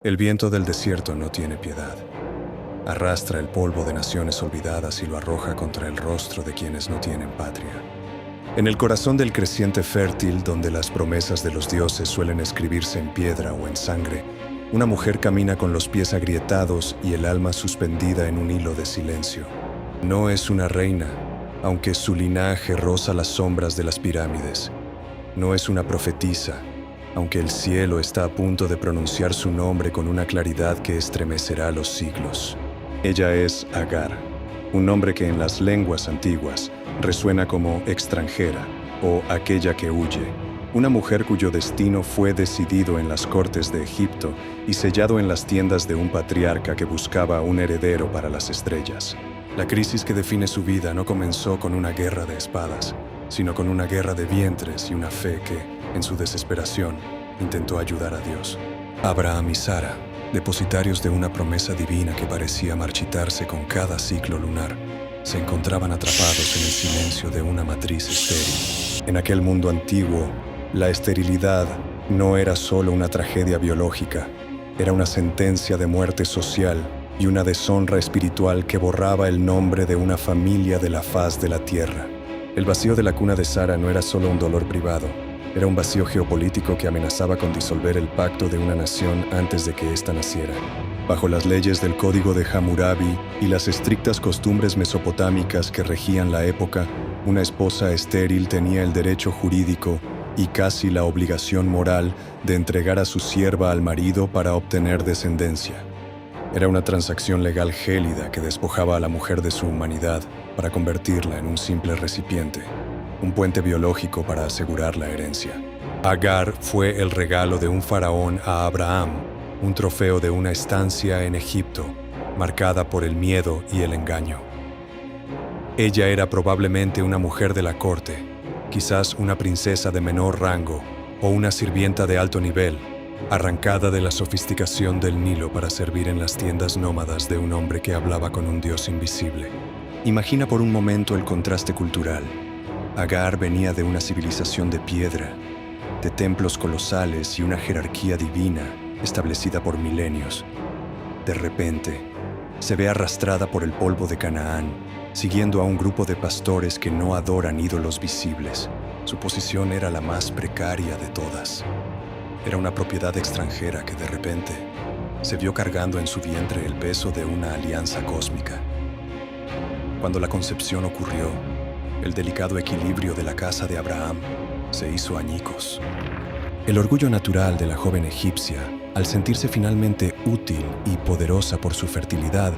El viento del desierto no tiene piedad. Arrastra el polvo de naciones olvidadas y lo arroja contra el rostro de quienes no tienen patria. En el corazón del creciente fértil, donde las promesas de los dioses suelen escribirse en piedra o en sangre, una mujer camina con los pies agrietados y el alma suspendida en un hilo de silencio. No es una reina, aunque su linaje roza las sombras de las pirámides. No es una profetisa, aunque el cielo está a punto de pronunciar su nombre con una claridad que estremecerá los siglos. Ella es Agar, un nombre que en las lenguas antiguas resuena como extranjera o aquella que huye, una mujer cuyo destino fue decidido en las cortes de Egipto y sellado en las tiendas de un patriarca que buscaba un heredero para las estrellas. La crisis que define su vida no comenzó con una guerra de espadas, sino con una guerra de vientres y una fe que, en su desesperación, intentó ayudar a Dios. Abraham y Sara, depositarios de una promesa divina que parecía marchitarse con cada ciclo lunar, se encontraban atrapados en el silencio de una matriz estéril. En aquel mundo antiguo, la esterilidad no era solo una tragedia biológica, era una sentencia de muerte social y una deshonra espiritual que borraba el nombre de una familia de la faz de la tierra. El vacío de la cuna de Sara no era solo un dolor privado, era un vacío geopolítico que amenazaba con disolver el pacto de una nación antes de que ésta naciera. Bajo las leyes del Código de Hammurabi y las estrictas costumbres mesopotámicas que regían la época, una esposa estéril tenía el derecho jurídico y casi la obligación moral de entregar a su sierva al marido para obtener descendencia. Era una transacción legal gélida que despojaba a la mujer de su humanidad para convertirla en un simple recipiente, un puente biológico para asegurar la herencia. Agar fue el regalo de un faraón a Abraham, un trofeo de una estancia en Egipto, marcada por el miedo y el engaño. Ella era probablemente una mujer de la corte, quizás una princesa de menor rango o una sirvienta de alto nivel, arrancada de la sofisticación del Nilo para servir en las tiendas nómadas de un hombre que hablaba con un dios invisible. Imagina por un momento el contraste cultural. Agar venía de una civilización de piedra, de templos colosales y una jerarquía divina establecida por milenios. De repente, se ve arrastrada por el polvo de Canaán, siguiendo a un grupo de pastores que no adoran ídolos visibles. Su posición era la más precaria de todas. Era una propiedad extranjera que de repente se vio cargando en su vientre el peso de una alianza cósmica. Cuando la concepción ocurrió, el delicado equilibrio de la casa de Abraham se hizo añicos. El orgullo natural de la joven egipcia, al sentirse finalmente útil y poderosa por su fertilidad,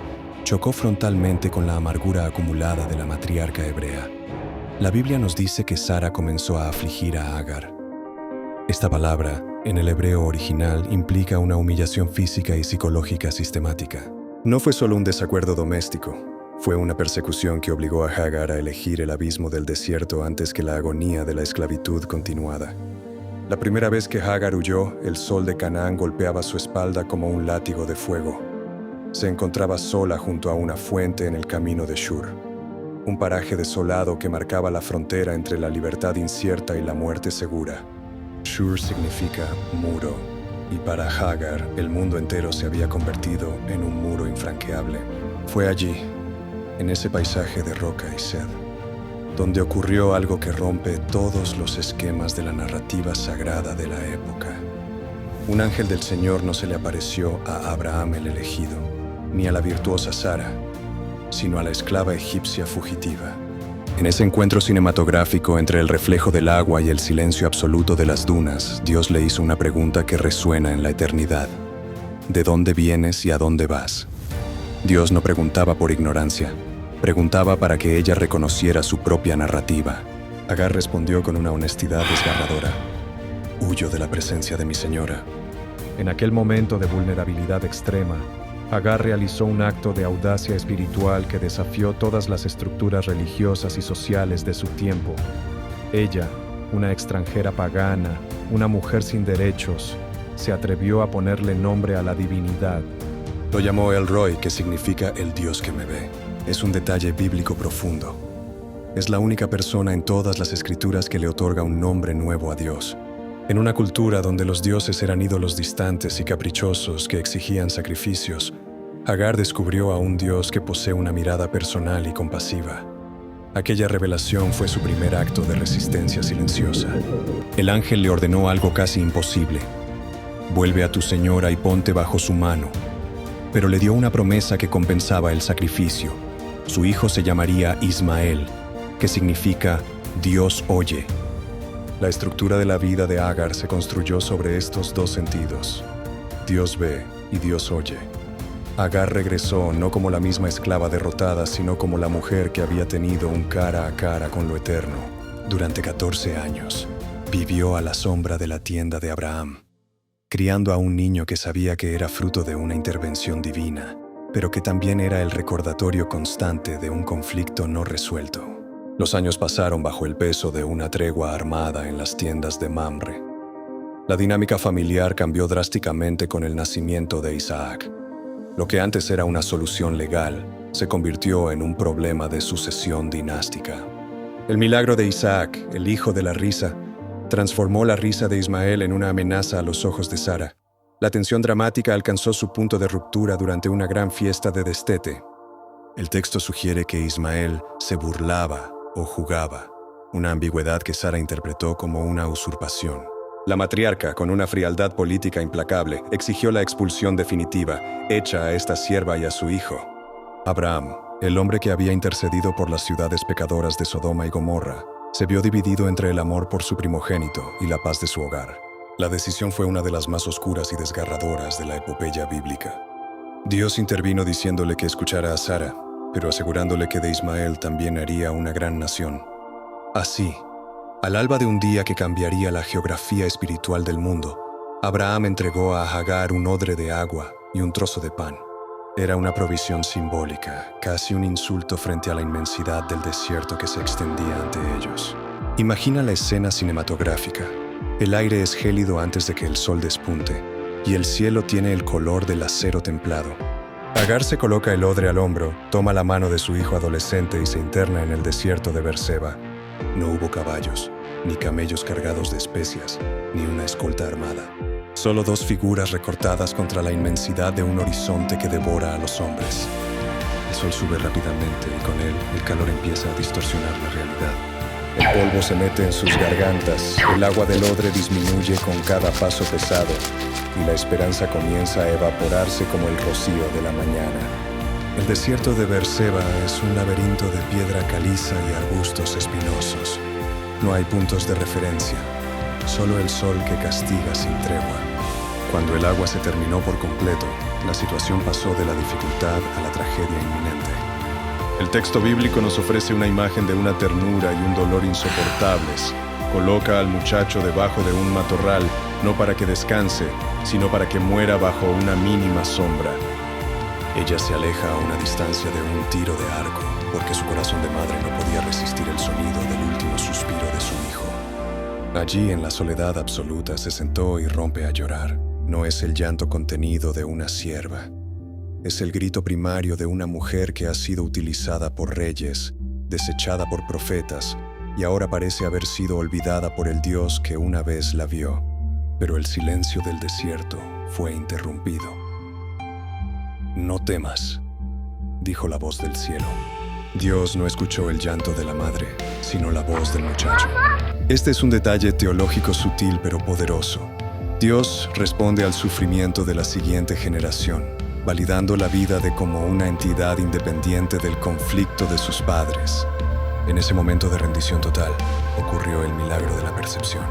chocó frontalmente con la amargura acumulada de la matriarca hebrea. La Biblia nos dice que Sara comenzó a afligir a Agar. Esta palabra, en el hebreo original, implica una humillación física y psicológica sistemática. No fue solo un desacuerdo doméstico, fue una persecución que obligó a Agar a elegir el abismo del desierto antes que la agonía de la esclavitud continuada. La primera vez que Agar huyó, el sol de Canaán golpeaba su espalda como un látigo de fuego. Se encontraba sola junto a una fuente en el camino de Shur, un paraje desolado que marcaba la frontera entre la libertad incierta y la muerte segura. Shur significa muro, y para Agar el mundo entero se había convertido en un muro infranqueable. Fue allí, en ese paisaje de roca y sed, donde ocurrió algo que rompe todos los esquemas de la narrativa sagrada de la época. Un ángel del Señor no se le apareció a Abraham el elegido, ni a la virtuosa Sara, sino a la esclava egipcia fugitiva. En ese encuentro cinematográfico entre el reflejo del agua y el silencio absoluto de las dunas, Dios le hizo una pregunta que resuena en la eternidad. ¿De dónde vienes y a dónde vas? Dios no preguntaba por ignorancia, preguntaba para que ella reconociera su propia narrativa. Agar respondió con una honestidad desgarradora. Huyo de la presencia de mi señora. En aquel momento de vulnerabilidad extrema, Agar realizó un acto de audacia espiritual que desafió todas las estructuras religiosas y sociales de su tiempo. Ella, una extranjera pagana, una mujer sin derechos, se atrevió a ponerle nombre a la divinidad. Lo llamó El Roi, que significa el Dios que me ve. Es un detalle bíblico profundo. Es la única persona en todas las escrituras que le otorga un nombre nuevo a Dios. En una cultura donde los dioses eran ídolos distantes y caprichosos que exigían sacrificios, Agar descubrió a un Dios que posee una mirada personal y compasiva. Aquella revelación fue su primer acto de resistencia silenciosa. El ángel le ordenó algo casi imposible: vuelve a tu señora y ponte bajo su mano. Pero le dio una promesa que compensaba el sacrificio. Su hijo se llamaría Ismael, que significa Dios oye. La estructura de la vida de Agar se construyó sobre estos dos sentidos: Dios ve y Dios oye. Agar regresó no como la misma esclava derrotada, sino como la mujer que había tenido un cara a cara con lo eterno. Durante 14 años, vivió a la sombra de la tienda de Abraham, criando a un niño que sabía que era fruto de una intervención divina, pero que también era el recordatorio constante de un conflicto no resuelto. Los años pasaron bajo el peso de una tregua armada en las tiendas de Mamre. La dinámica familiar cambió drásticamente con el nacimiento de Isaac. Lo que antes era una solución legal se convirtió en un problema de sucesión dinástica. El milagro de Isaac, el hijo de la risa, transformó la risa de Ismael en una amenaza a los ojos de Sara. La tensión dramática alcanzó su punto de ruptura durante una gran fiesta de destete. El texto sugiere que Ismael se burlaba o jugaba, una ambigüedad que Sara interpretó como una usurpación. La matriarca, con una frialdad política implacable, exigió la expulsión definitiva, hecha a esta sierva y a su hijo. Abraham, el hombre que había intercedido por las ciudades pecadoras de Sodoma y Gomorra, se vio dividido entre el amor por su primogénito y la paz de su hogar. La decisión fue una de las más oscuras y desgarradoras de la epopeya bíblica. Dios intervino diciéndole que escuchara a Sara, pero asegurándole que de Ismael también haría una gran nación. Así, al alba de un día que cambiaría la geografía espiritual del mundo, Abraham entregó a Agar un odre de agua y un trozo de pan. Era una provisión simbólica, casi un insulto frente a la inmensidad del desierto que se extendía ante ellos. Imagina la escena cinematográfica. El aire es gélido antes de que el sol despunte, y el cielo tiene el color del acero templado. Agar se coloca el odre al hombro, toma la mano de su hijo adolescente y se interna en el desierto de Beerseba. No hubo caballos, ni camellos cargados de especias, ni una escolta armada. Solo dos figuras recortadas contra la inmensidad de un horizonte que devora a los hombres. El sol sube rápidamente y con él el calor empieza a distorsionar la realidad. El polvo se mete en sus gargantas, el agua del odre disminuye con cada paso pesado y la esperanza comienza a evaporarse como el rocío de la mañana. El desierto de Beerseba es un laberinto de piedra caliza y arbustos espinosos. No hay puntos de referencia, solo el sol que castiga sin tregua. Cuando el agua se terminó por completo, la situación pasó de la dificultad a la tragedia inminente. El texto bíblico nos ofrece una imagen de una ternura y un dolor insoportables. Coloca al muchacho debajo de un matorral, no para que descanse, sino para que muera bajo una mínima sombra. Ella se aleja a una distancia de un tiro de arco, porque su corazón de madre no podía resistir el sonido del último suspiro de su hijo. Allí, en la soledad absoluta, se sentó y rompe a llorar. No es el llanto contenido de una sierva. Es el grito primario de una mujer que ha sido utilizada por reyes, desechada por profetas, y ahora parece haber sido olvidada por el Dios que una vez la vio. Pero el silencio del desierto fue interrumpido. «No temas», dijo la voz del cielo. Dios no escuchó el llanto de la madre, sino la voz del muchacho. Este es un detalle teológico sutil pero poderoso. Dios responde al sufrimiento de la siguiente generación, validando la vida de como una entidad independiente del conflicto de sus padres. En ese momento de rendición total, ocurrió el milagro de la percepción.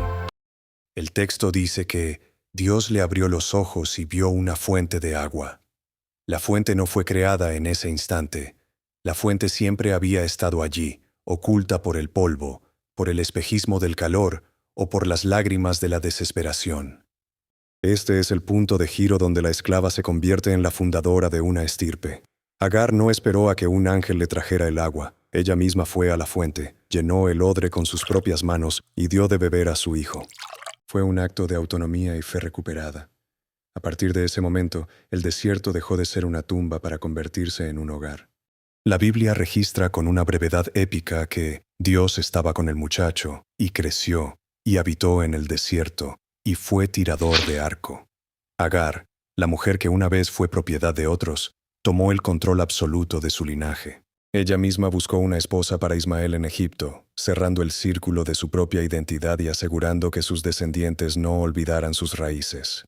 El texto dice que Dios le abrió los ojos y vio una fuente de agua. La fuente no fue creada en ese instante. La fuente siempre había estado allí, oculta por el polvo, por el espejismo del calor o por las lágrimas de la desesperación. Este es el punto de giro donde la esclava se convierte en la fundadora de una estirpe. Agar no esperó a que un ángel le trajera el agua. Ella misma fue a la fuente, llenó el odre con sus propias manos y dio de beber a su hijo. Fue un acto de autonomía y fe recuperada. A partir de ese momento, el desierto dejó de ser una tumba para convertirse en un hogar. La Biblia registra con una brevedad épica que Dios estaba con el muchacho y creció y habitó en el desierto, y fue tirador de arco. Agar, la mujer que una vez fue propiedad de otros, tomó el control absoluto de su linaje. Ella misma buscó una esposa para Ismael en Egipto, cerrando el círculo de su propia identidad y asegurando que sus descendientes no olvidaran sus raíces.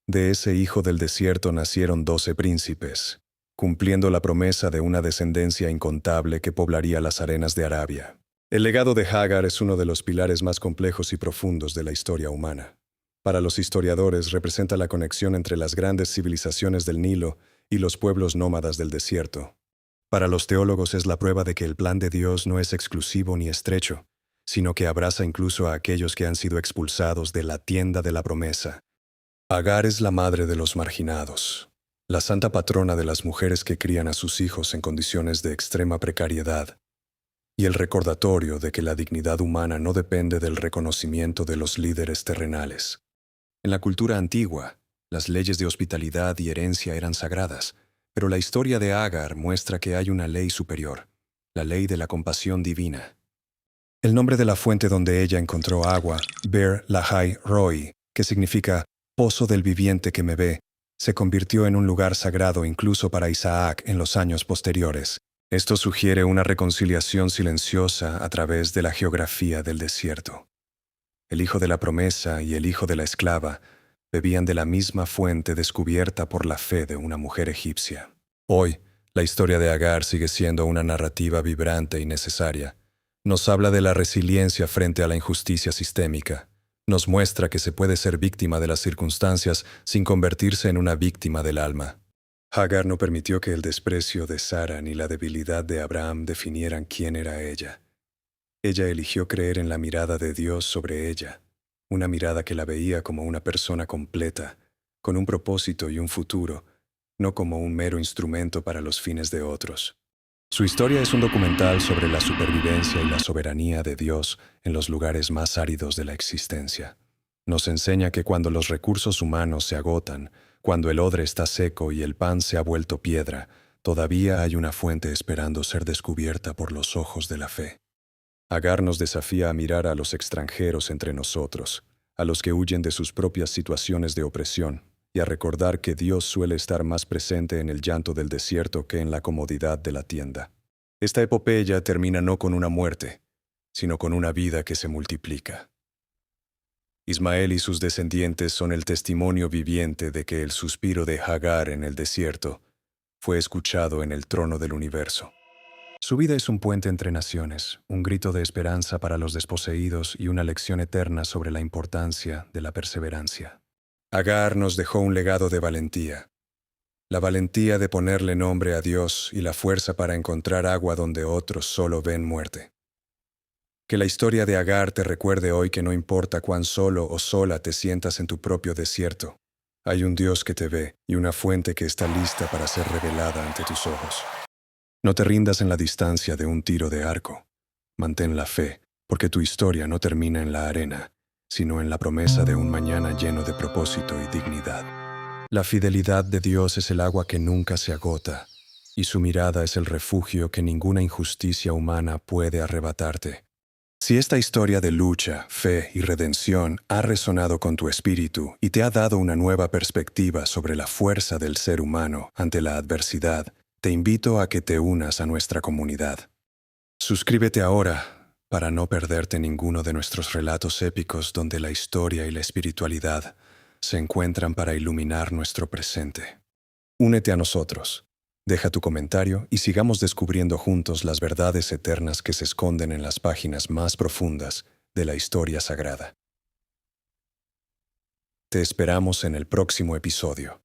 De ese hijo del desierto nacieron 12 príncipes, cumpliendo la promesa de una descendencia incontable que poblaría las arenas de Arabia. El legado de Hagar es uno de los pilares más complejos y profundos de la historia humana. Para los historiadores representa la conexión entre las grandes civilizaciones del Nilo y los pueblos nómadas del desierto. Para los teólogos es la prueba de que el plan de Dios no es exclusivo ni estrecho, sino que abraza incluso a aquellos que han sido expulsados de la tienda de la promesa. Agar es la madre de los marginados, la santa patrona de las mujeres que crían a sus hijos en condiciones de extrema precariedad, y el recordatorio de que la dignidad humana no depende del reconocimiento de los líderes terrenales. En la cultura antigua, las leyes de hospitalidad y herencia eran sagradas, pero la historia de Agar muestra que hay una ley superior, la ley de la compasión divina. El nombre de la fuente donde ella encontró agua, Beer Lahai Roi, que significa pozo del viviente que me ve, se convirtió en un lugar sagrado incluso para Isaac en los años posteriores. Esto sugiere una reconciliación silenciosa a través de la geografía del desierto. El hijo de la promesa y el hijo de la esclava bebían de la misma fuente descubierta por la fe de una mujer egipcia. Hoy, la historia de Agar sigue siendo una narrativa vibrante y necesaria. Nos habla de la resiliencia frente a la injusticia sistémica. Nos muestra que se puede ser víctima de las circunstancias sin convertirse en una víctima del alma. Hagar no permitió que el desprecio de Sara ni la debilidad de Abraham definieran quién era ella. Ella eligió creer en la mirada de Dios sobre ella, una mirada que la veía como una persona completa, con un propósito y un futuro, no como un mero instrumento para los fines de otros. Su historia es un documental sobre la supervivencia y la soberanía de Dios en los lugares más áridos de la existencia. Nos enseña que cuando los recursos humanos se agotan, cuando el odre está seco y el pan se ha vuelto piedra, todavía hay una fuente esperando ser descubierta por los ojos de la fe. Agar nos desafía a mirar a los extranjeros entre nosotros, a los que huyen de sus propias situaciones de opresión, y a recordar que Dios suele estar más presente en el llanto del desierto que en la comodidad de la tienda. Esta epopeya termina no con una muerte, sino con una vida que se multiplica. Ismael y sus descendientes son el testimonio viviente de que el suspiro de Hagar en el desierto fue escuchado en el trono del universo. Su vida es un puente entre naciones, un grito de esperanza para los desposeídos y una lección eterna sobre la importancia de la perseverancia. Agar nos dejó un legado de valentía. La valentía de ponerle nombre a Dios y la fuerza para encontrar agua donde otros solo ven muerte. Que la historia de Agar te recuerde hoy que no importa cuán solo o sola te sientas en tu propio desierto, hay un Dios que te ve y una fuente que está lista para ser revelada ante tus ojos. No te rindas en la distancia de un tiro de arco. Mantén la fe, porque tu historia no termina en la arena, sino en la promesa de un mañana lleno de propósito y dignidad. La fidelidad de Dios es el agua que nunca se agota, y su mirada es el refugio que ninguna injusticia humana puede arrebatarte. Si esta historia de lucha, fe y redención ha resonado con tu espíritu y te ha dado una nueva perspectiva sobre la fuerza del ser humano ante la adversidad, te invito a que te unas a nuestra comunidad. Suscríbete ahora para no perderte ninguno de nuestros relatos épicos donde la historia y la espiritualidad se encuentran para iluminar nuestro presente. Únete a nosotros, deja tu comentario y sigamos descubriendo juntos las verdades eternas que se esconden en las páginas más profundas de la historia sagrada. Te esperamos en el próximo episodio.